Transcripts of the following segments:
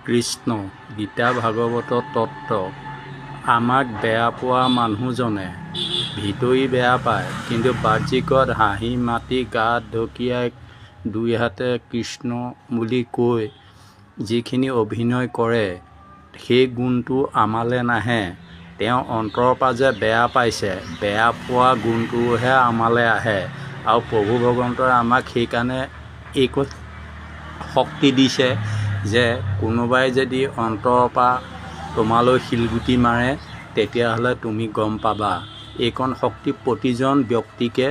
কৃষ্ণ গীতা ভাগৱতৰ তত্ত্ব আমাক বেয়া পোৱা মানুহজনে ভিতৰি বেয়া পায়, কিন্তু বাহ্যিকত হাঁহি মাতি গাত ঢকিয়াই দুই হাতে কৃষ্ণ বুলি কৈ যিখিনি অভিনয় কৰে সেই গুণটো আমালৈ নাহে। তেওঁ অন্তৰৰ পৰা যে বেয়া পাইছে, বেয়া পোৱা গুণটোহে আমালৈ আহে। আৰু প্ৰভু ভগৱন্তই আমাক সেইকাৰণে এই শক্তি দিছে যে কোনোবাই যদি অন্তৰৰ পৰা তোমালৈ শিলগুটি মাৰে তেতিয়াহ'লে তুমি গম পাবা। এইকণ শক্তি প্ৰতিজন ব্যক্তিকে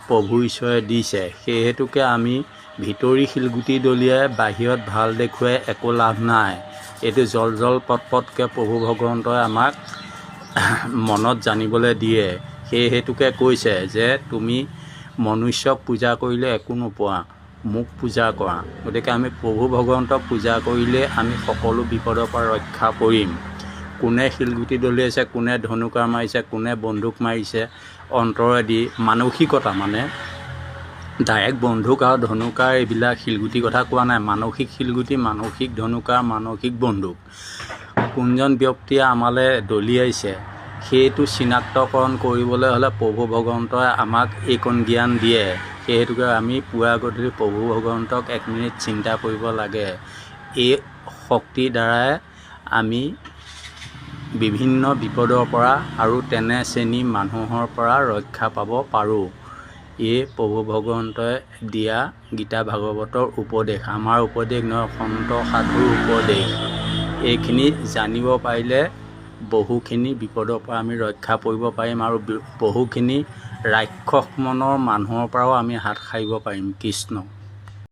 প্ৰভু ঈশ্বৰে দিছে। সেই হেতুকে আমি ভিতৰি শিলগুটি দলিয়াই বাহিৰত ভাল দেখুৱাই একো লাভ নাই। এইটো জল পটকৈ প্ৰভু ভগৱন্তই আমাক মনত জানিবলৈ দিয়ে। সেই হেতুকে কৈছে যে তুমি মনুষ্যক পূজা কৰিলে একো নোপোৱা, মোক পূজা কৰা। গতিকে আমি প্ৰভু ভগৱন্তক পূজা কৰিলে আমি সকলো বিপদৰ পৰা ৰক্ষা পৰিম। কোনে শিলগুটি দলিয়াইছে, কোনে ধনুকাৰ মাৰিছে, কোনে বন্দুক মাৰিছে, অন্তৰেদি মানসিকতা মানে ডাইৰেক্ট বন্দুক আৰু ধনুকাৰ এইবিলাক শিলগুটিৰ কথা কোৱা নাই। মানসিক শিলগুটি, মানসিক ধনুকাৰ, মানসিক বন্দুক কোনজন ব্যক্তিয়ে আমালৈ দলিয়াইছে সেইটো চিনাক্তকৰণ কৰিবলৈ হ'লে প্ৰভু ভগৱন্তই আমাক এইকণ জ্ঞান দিয়ে। সেই হেতুকে আমি পুৱা গধূলি প্ৰভু ভগৱন্তক 1 মিনিট চিন্তা কৰিব লাগে। এই শক্তিৰ দ্বাৰাই আমি বিভিন্ন বিপদৰ পৰা আৰু তেনে শ্ৰেণী মানুহৰ পৰা ৰক্ষা পাব পাৰোঁ। এই প্ৰভু ভগৱন্তই দিয়া গীতা ভাগৱতৰ উপদেশ, আমাৰ উপদেশ নহয়, সন্ত সাধুৰ উপদেশ। এইখিনি জানিব পাৰিলে বহুখিনি বিপদৰ পৰা আমি ৰক্ষা পৰিব পাৰিম আৰু বহুখিনি ৰাক্ষস মনৰ মানুহৰ পৰাও আমি হাত সাৰিব পাৰিম। কৃষ্ণ।